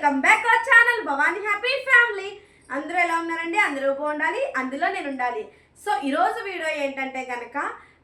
Welcome back our channel Bhavani happy family. అందరూ ఎలా ఉన్నారండి? అందరూ బాగుండాలి, అందులో నేను ఉండాలి. సో ఈరోజు వీడియో ఏంటంటే కనుక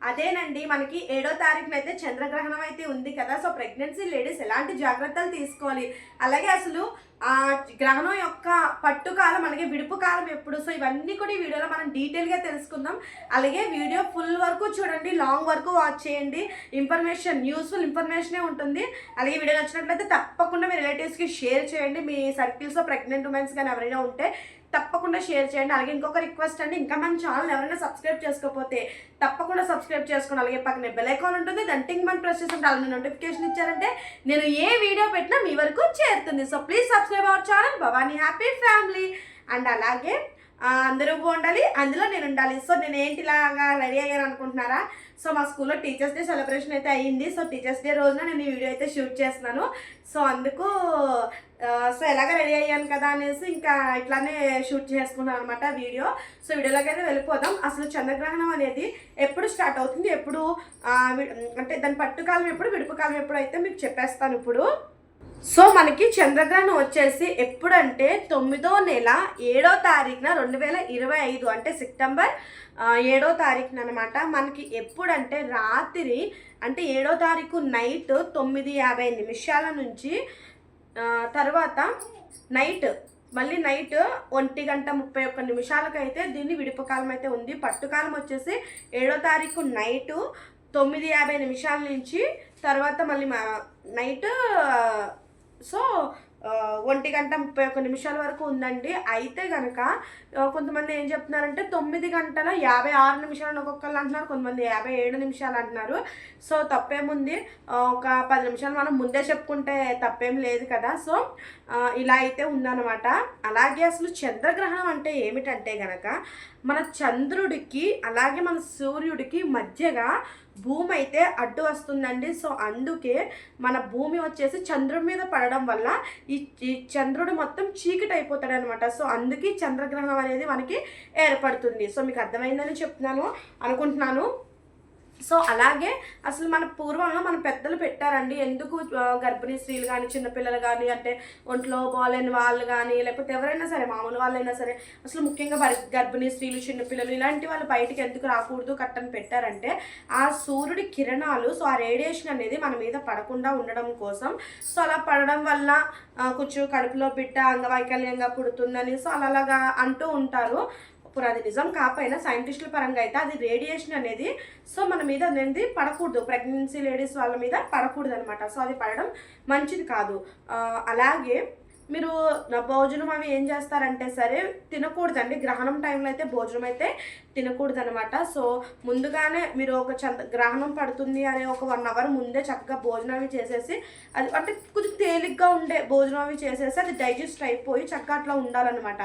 అదేనండి, మనకి 7వ తారీఖున అయితే చంద్రగ్రహణం అయితే ఉంది కదా. సో ప్రెగ్నెన్సీ లేడీస్ ఎలాంటి జాగ్రత్తలు తీసుకోవాలి, అలాగే అసలు ఆ గ్రహణం యొక్క పట్టుకాలం అలాగే విడుపు కాలం ఎప్పుడు, సో ఇవన్నీ కూడా ఈ వీడియోలో మనం డీటెయిల్గా తెలుసుకుందాం. అలాగే వీడియో ఫుల్ వరకు చూడండి, లాంగ్ వరకు వాచ్ చేయండి. ఇన్ఫర్మేషన్, యూస్ఫుల్ ఇన్ఫర్మేషనే ఉంటుంది. అలాగే వీడియో నచ్చినట్లయితే తప్పకుండా మీ రిలేటివ్స్కి షేర్ చేయండి. మీ సర్కిల్స్లో ప్రెగ్నెంట్ ఉమెన్స్ కానీ ఎవరైనా ఉంటే తప్పకుండా షేర్ చేయండి. అలాగే ఇంకొక రిక్వెస్ట్ అండి, ఇంకా మన ఛానల్ ఎవరైనా సబ్స్క్రైబ్ చేసుకోకపోతే తప్పకుండా సబ్స్క్రైబ్ చేసుకోండి. అలాగే పక్కనే బెల్ ఐకాన్ ఉంటుంది, దాన్ని టింగ్ మని ప్రెస్ చేసి అలాగే నోటిఫికేషన్ ఇచ్చారంటే నేను ఏ వీడియో పెట్టినా మీ వరకు చేరుతుంది. So please subscribe our channel Bhavani happy family. And అలాగే అందరూ బాగుండాలి, అందులో నేను ఉండాలి. సో నేను ఏంటి ఇలాగా రెడీ అయ్యాను అనుకుంటున్నారా? సో మా స్కూల్లో టీచర్స్ డే సెలబ్రేషన్ అయితే అయ్యింది. సో టీచర్స్ డే రోజున నేను ఈ వీడియో అయితే షూట్ చేస్తున్నాను. సో అందుకు సో ఎలాగ రెడీ అయ్యాను కదా అనేసి ఇంకా ఇట్లానే షూట్ చేసుకున్నాను అనమాట వీడియో. సో వీడియోలోకి అయితే వెళ్ళిపోదాం. అసలు చంద్రగ్రహణం అనేది ఎప్పుడు స్టార్ట్ అవుతుంది, ఎప్పుడు అంటే దాని పట్టుకాలం ఎప్పుడు, విడుపు కాలం ఎప్పుడు అయితే మీకు చెప్పేస్తాను ఇప్పుడు. సో మనకి చంద్రగ్రహణం వచ్చేసి ఎప్పుడంటే 9వ నెల 7వ తారీఖున 2025 అంటే సెప్టెంబర్ 7వ తారీఖున అనమాట. మనకి ఎప్పుడంటే రాత్రి అంటే 7వ తారీఖు నైట్ 9:50 నుంచి తర్వాత మళ్ళీ నైట్ 1:31 అయితే దీన్ని విడుపుకాలం అయితే ఉంది. పట్టుకాలం వచ్చేసి 7వ తారీఖు నైట్ 9:50 నుంచి తర్వాత మళ్ళీ నైట్ సో 1:31 వరకు ఉందండి. అయితే కనుక కొంతమంది ఏం చెప్తున్నారంటే 9:56 ఒక్కొక్కళ్ళు అంటున్నారు, కొంతమంది 57 అంటున్నారు. సో తప్పేముంది, ఒక 10 నిమిషాలు మనం ముందే చెప్పుకుంటే తప్పేం లేదు కదా. సో ఇలా అయితే ఉందన్నమాట. అలాగే అసలు చంద్రగ్రహణం అంటే ఏమిటంటే కనుక మన చంద్రుడికి అలాగే మన సూర్యుడికి మధ్యగా భూమి అయితే అడ్డు వస్తుందండి. సో అందుకే మన భూమి వచ్చేసి చంద్రుడి మీద పడడం వల్ల ఈ చంద్రుడు మొత్తం చీకటి అయిపోతాడు అనమాట. సో అందుకే చంద్రగ్రహణం అనేది మనకి ఏర్పడుతుంది. సో మీకు అర్థమైందని అనుకుంటున్నాను. సో అలాగే అసలు మన పూర్వంలో మన పెద్దలు పెట్టారండి, ఎందుకు గర్భిణీ స్త్రీలు కానీ చిన్నపిల్లలు కానీ అంటే ఒంట్లో బాగాలేని వాళ్ళు కానీ లేకపోతే ఎవరైనా సరే మామూలు వాళ్ళైనా సరే అసలు ముఖ్యంగా గర్భిణీ స్త్రీలు చిన్నపిల్లలు ఇలాంటి వాళ్ళు బయటికి ఎందుకు రాకూడదు కట్టని పెట్టారంటే ఆ సూర్యుడి కిరణాలు, సో ఆ రేడియేషన్ అనేది మన మీద పడకుండా ఉండడం కోసం. సో అలా పడడం వల్ల కొంచెం కడుపులో బిడ్డ అంగవైకల్యంగా పుడుతుందని సో అలాగా అంటూ ఉంటారు. ఇప్పుడు అది నిజం కాకపోయినా సైంటిస్టుల పరంగా అయితే అది రేడియేషన్ అనేది సో మన మీద అనేది పడకూడదు, ప్రెగ్నెన్సీ లేడీస్ వాళ్ళ మీద పడకూడదు అనమాట. సో అది పడడం మంచిది కాదు. అలాగే మీరు భోజనం అవి ఏం చేస్తారంటే సరే తినకూడదండి. గ్రహణం టైంలో అయితే భోజనం అయితే తినకూడదు అనమాట. సో ముందుగానే మీరు ఒక గ్రహణం పడుతుంది అనే ఒక 1 అవర్ ముందే చక్కగా భోజనం అవి చేసేసి, అది అంటే కొంచెం తేలిగ్గా ఉండే భోజనం అవి చేసేసి అది డైజెస్ట్ అయిపోయి చక్కగా అట్లా ఉండాలన్నమాట.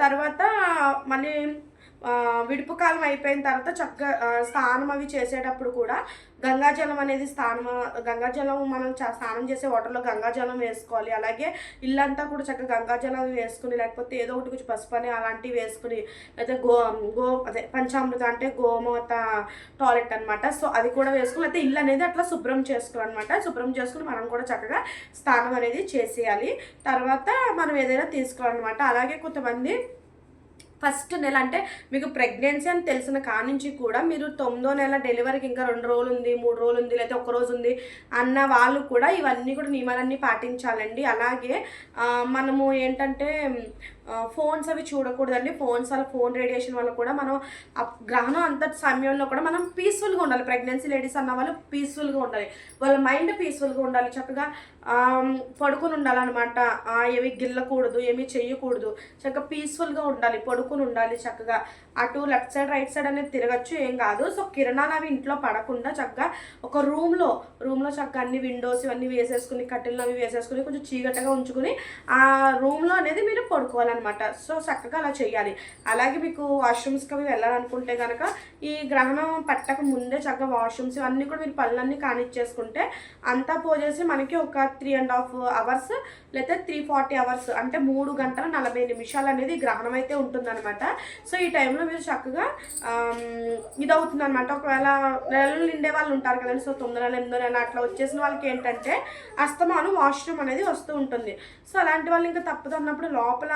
తర్వాత మళ్ళీ విడుపు కాలం అయిపోయిన తర్వాత చక్కగా స్నానం అవి చేసేటప్పుడు కూడా గంగాజలం అనేది గంగాజలం మనం స్నానం చేసే వాటర్లో గంగాజలం వేసుకోవాలి. అలాగే ఇల్లంతా కూడా చక్కగా గంగాజలం వేసుకుని లేకపోతే ఏదో ఒకటి కొంచెం పసుపు అని అలాంటివి వేసుకుని లేకపోతే పంచామృత అంటే గోమాత టాయిలెట్ అనమాట. సో అది కూడా వేసుకుని లేకపోతే ఇల్లు అనేది అట్లా శుభ్రం చేసుకోవాలన్నమాట. శుభ్రం చేసుకుని మనం కూడా చక్కగా స్నానం అనేది చేసేయాలి. తర్వాత మనం ఏదైనా తీసుకోవాలన్నమాట. అలాగే కొంతమంది ఫస్ట్ నెల అంటే మీకు ప్రెగ్నెన్సీ అని తెలిసిన కానించి కూడా మీరు 9వ నెల డెలివరీకి ఇంకా 2 రోజులు ఉంది, 3 రోజులు ఉంది, లేకపోతే 1 రోజు ఉంది అన్న వాళ్ళు కూడా ఇవన్నీ కూడా నియమాలన్నీ పాటించాలండి. అలాగే మనము ఏంటంటే ఫోన్స్ అవి చూడకూడదండి. ఫోన్ రేడియేషన్ వల్ల కూడా మనం గ్రహణం అంత సమయంలో కూడా మనం పీస్ఫుల్గా ఉండాలి. ప్రెగ్నెన్సీ లేడీస్ అన్న వాళ్ళు పీస్ఫుల్గా ఉండాలి, వాళ్ళ మైండ్ పీస్ఫుల్గా ఉండాలి, చక్కగా పడుకుని ఉండాలన్నమాట. ఏమి గిల్లకూడదు, ఏమి చెయ్యకూడదు, చక్కగా పీస్ఫుల్గా ఉండాలి, పడుకుని ఉండాలి. చక్కగా అటు లెఫ్ట్ సైడ్ రైట్ సైడ్ అనేది తిరగచ్చు, ఏం కాదు. సో కిరణాలు అవి ఇంట్లో పడకుండా చక్కగా ఒక రూమ్లో చక్కగా అన్ని విండోస్ ఇవన్నీ వేసేసుకుని కట్టెలు అవి వేసేసుకుని కొంచెం చీకటిగా ఉంచుకుని ఆ రూమ్లో అనేది మీరు పడుకోవాలి అనమాట. సో చక్కగా అలా చేయాలి. అలాగే మీకు వాష్రూమ్స్కి అవి వెళ్ళాలనుకుంటే కనుక ఈ గ్రహణం పట్టక ముందే చక్కగా వాష్రూమ్స్ ఇవన్నీ కూడా మీరు పనులన్నీ కానిచ్చేసుకుంటే అంతా పోజేసి మనకి ఒక 3.5 అవర్స్ లేదా 340 అవర్స్ అంటే 3 గంటల 40 నిమిషాలు అనేది గ్రహణం అయితే ఉంటుందన్నమాట. సో ఈ టైంలో మీరు చక్కగా ఇది అవుతుంది అనమాట. ఒకవేళ నెలలు నిండే వాళ్ళు ఉంటారు కదండి, సో 9 నెలలు 8 నెలలు అట్లా వచ్చేసిన వాళ్ళకి ఏంటంటే అస్తమానం వాష్రూమ్ అనేది వస్తూ ఉంటుంది. సో అలాంటి వాళ్ళు ఇంకా తప్పదు అన్నప్పుడు లోపల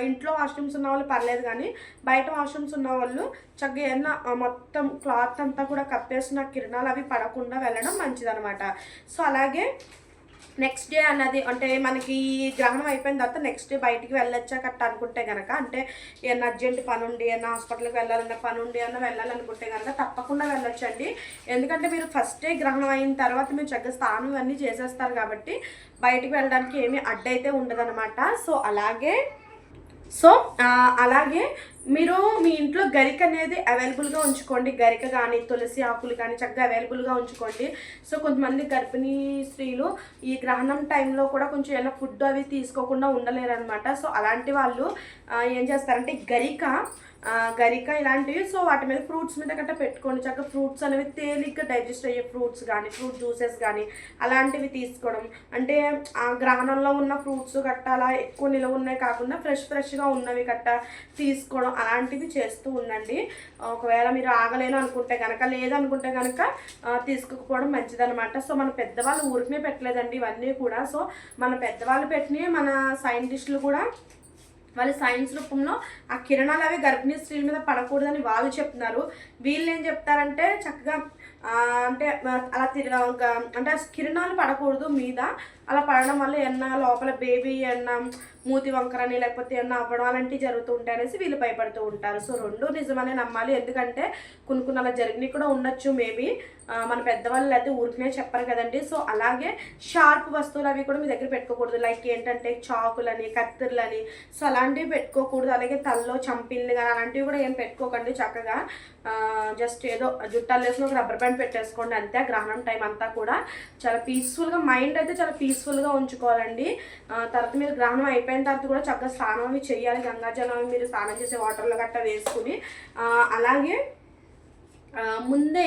ఇంట్లో వాష్రూమ్స్ ఉన్న వాళ్ళు పర్లేదు, కానీ బయట వాష్రూమ్స్ ఉన్న వాళ్ళు చక్కగా ఏమన్నా మొత్తం క్లాత్ అంతా కూడా కప్పేసిన కిరణాలు అవి పడకుండా వెళ్ళడం మంచిదనమాట. సో అలాగే నెక్స్ట్ డే అన్నది అంటే మనకి గ్రహణం అయిపోయిన తర్వాత నెక్స్ట్ డే బయటికి వెళ్ళొచ్చా కట్ట అనుకుంటే కనుక, అంటే ఏమన్నా అర్జెంట్ పని ఉండి ఏమన్నా హాస్పిటల్కి వెళ్ళాలన్న పని ఉండి ఏమన్నా వెళ్ళాలనుకుంటే కనుక తప్పకుండా వెళ్ళొచ్చండి. ఎందుకంటే మీరు ఫస్ట్ డే గ్రహణం అయిన తర్వాత మీరు చక్కగా స్నానం ఇవన్నీ చేసేస్తారు కాబట్టి బయటికి వెళ్ళడానికి ఏమీ అడ్డైతే ఉండదన్నమాట. సో అలాగే మీరు మీ ఇంట్లో గరిక అనేది అవైలబుల్గా ఉంచుకోండి. గరిక కానీ తులసి ఆకులు కానీ చక్కగా అవైలబుల్గా ఉంచుకోండి. సో కొంతమంది గర్భిణీ స్త్రీలు ఈ గ్రహణం టైంలో కూడా కొంచెం ఏమైనా ఫుడ్ అవి తీసుకోకుండా ఉండలేరు అనమాట. సో అలాంటి వాళ్ళు ఏం చేస్తారంటే గరిక ఇలాంటివి, సో వాటి మీద ఫ్రూట్స్ మీద గట్రా పెట్టుకోండి. చక్కగా ఫ్రూట్స్ అనేవి తేలిగ్గా డైజెస్ట్ అయ్యే ఫ్రూట్స్ కానీ ఫ్రూట్ జ్యూసెస్ కానీ అలాంటివి తీసుకోవడం. అంటే ఆ గ్రహణంలో ఉన్న ఫ్రూట్స్ గట్ట అలా ఎక్కువ నిలవ ఉన్నాయి కాకుండా ఫ్రెష్గా ఉన్నవి గట్ట తీసుకోవడం అలాంటివి చేస్తూ ఉండండి. ఒకవేళ మీరు ఆగలేను అనుకుంటే కనుక, లేదనుకుంటే కనుక తీసుకోకపోవడం మంచిదనమాట. సో మన పెద్దవాళ్ళు ఊరికనే పెట్టలేదండి ఇవన్నీ కూడా. సో మన పెద్దవాళ్ళు పెట్టినవి మన సైంటిస్టులు కూడా వాళ్ళు సైన్స్ రూపంలో ఆ కిరణాలు అవి గర్భిణీ స్త్రీల మీద పడకూడదని వాళ్ళు చెప్తున్నారు. వీళ్ళు ఏం చెప్తారంటే చక్కగా అంటే అలా అంటే కిరణాలు పడకూడదు మీద, అలా పడడం వల్ల ఏమన్నా లోపల బేబీ ఏమన్నా మూతి వంకరని లేకపోతే ఏమన్నా అవ్వడం అలాంటివి జరుగుతూ ఉంటాయి అనేసి వీళ్ళు భయపడుతూ ఉంటారు. సో రెండు నిజమనే నమ్మాలి, ఎందుకంటే కొన్ని అలా జరిగినవి కూడా ఉండొచ్చు మేబీ. మన పెద్దవాళ్ళు అయితే ఊరికనే చెప్పరు కదండి. సో అలాగే షార్ప్ వస్తువులు అవి కూడా మీ దగ్గర పెట్టుకోకూడదు. లైక్ ఏంటంటే చాకులని కత్తిర్లని, సో అలాంటివి పెట్టుకోకూడదు. అలాగే తల్లో చంపిల్ని కానీ అలాంటివి కూడా ఏం పెట్టుకోకండి. చక్కగా జస్ట్ ఏదో జుట్టాలు వేసిన ఒక రబ్బర్ బ్యాండ్ పెట్టేసుకోండి అంతే. గ్రహణం టైం అంతా కూడా చాలా పీస్ఫుల్గా, మైండ్ అయితే చాలా పీస్ఫుల్గా ఉంచుకోవాలండి. తర్వాత మీరు గ్రహణం అయిపోయిన తర్వాత కూడా చక్కగా స్నానం అవి చేయాలి. గంగాజలం అవి మీరు స్నానం చేసే వాటర్లో గట్టా వేసుకుని అలాగే ముందే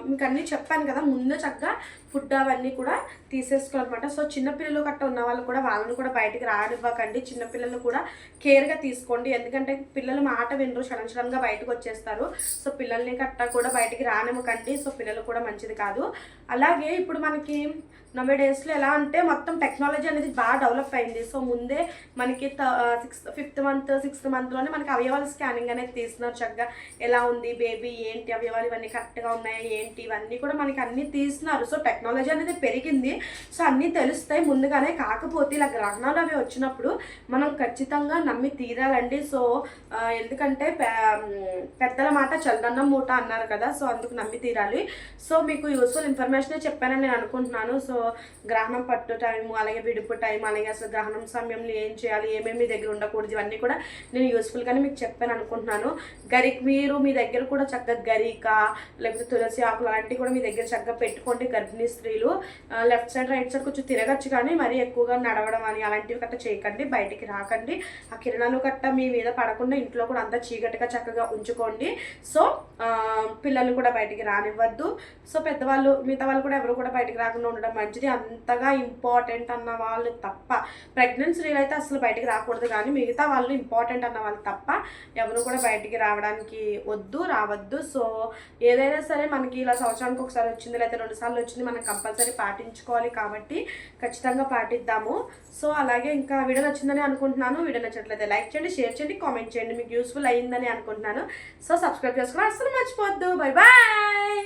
మీకు అన్నీ చెప్పాను కదా, ముందే చక్కగా ఫుడ్ అవన్నీ కూడా తీసేసుకోవాలన్నమాట. సో చిన్నపిల్లలు గట్ట ఉన్న వాళ్ళు కూడా వాళ్ళని కూడా బయటికి రానివ్వకండి. చిన్నపిల్లలు కూడా కేర్గా తీసుకోండి, ఎందుకంటే పిల్లలు మాట వినరు, సడన్గా బయటకు వచ్చేస్తారు. సో పిల్లల్ని గట్ట కూడా బయటికి రానివ్వకండి. సో పిల్లలు కూడా మంచిది కాదు. అలాగే ఇప్పుడు మనకి నవ్వే డేస్లో ఎలా అంటే మొత్తం టెక్నాలజీ అనేది బాగా డెవలప్ అయింది. సో ముందే మనకి 5th మంత్ 6th మంత్లోనే మనకి అవయవాల స్కానింగ్ అనేది తీస్తున్నారు. చక్కగా ఎలా ఉంది బేబీ, ఏంటి అవయవాలు ఇవన్నీ కరెక్ట్గా ఉన్నాయి ఏంటి, ఇవన్నీ కూడా మనకి అన్నీ తీస్తున్నారు. సో టెక్నాలజీ అనేది పెరిగింది. సో అన్నీ తెలుస్తాయి ముందుగానే. కాకపోతే ఇలా గ్రహణాలు అవి వచ్చినప్పుడు మనం ఖచ్చితంగా నమ్మి తీరాలండి. సో ఎందుకంటే పెద్దల మాట చల్లదన్నం మూట అన్నారు కదా, సో అందుకు నమ్మి తీరాలి. సో మీకు యూస్ఫుల్ ఇన్ఫర్మేషనే చెప్పానని నేను అనుకుంటున్నాను. సో గ్రహణం పట్టు టైము, అలాగే విడుపు టైం, అలాగే అసలు గ్రహణం సమయంలో ఏం చేయాలి, ఏమేమి మీ దగ్గర ఉండకూడదు, ఇవన్నీ కూడా నేను యూస్ఫుల్గానే మీకు చెప్పాను అనుకుంటున్నాను. మీరు మీ దగ్గర కూడా చక్కగా గరిక లేకపోతే తులసి ఆకులు అలాంటివి కూడా మీ దగ్గర చక్కగా పెట్టుకోండి. గర్భిణీ స్త్రీలు లెఫ్ట్ సైడ్ రైట్ సైడ్ కొంచెం తిరగచ్చు, కానీ మరీ ఎక్కువగా నడవడం అని అలాంటివి గట్ట చేయకండి, బయటికి రాకండి. ఆ కిరణాలు గట్ట మీ మీద పడకుండా ఇంట్లో కూడా అంతా చీకటిగా చక్కగా ఉంచుకోండి. సో పిల్లలు కూడా బయటికి రానివ్వద్దు. సో పెద్దవాళ్ళు మిగతా వాళ్ళు కూడా ఎవరు కూడా బయటికి రాకుండా ఉండడం మంచిది. అంతగా ఇంపార్టెంట్ అన్న వాళ్ళు తప్ప, ప్రెగ్నెన్సీలు అయితే అసలు బయటికి రాకూడదు, కానీ మిగతా వాళ్ళు ఇంపార్టెంట్ అన్న వాళ్ళు తప్ప ఎవరు కూడా బయటికి రావడానికి రావద్దు. సో ఏదైనా సరే మనకి ఇలా సంవత్సరానికి ఒకసారి వచ్చింది లేదా 2 సార్లు వచ్చింది, మనం కంపల్సరీ పాటించుకోవాలి కాబట్టి ఖచ్చితంగా పాటిద్దాము. సో అలాగే ఇంకా వీడియో నచ్చిందని అనుకుంటున్నాను. వీడియో నచ్చట్లయితే లైక్ చేయండి, షేర్ చేయండి, కామెంట్ చేయండి. మీకు యూస్ఫుల్ అయ్యిందని అనుకుంటున్నాను. సో సబ్స్క్రైబ్ చేసుకోవడం అసలు మర్చిపోవద్దు. Bye bye.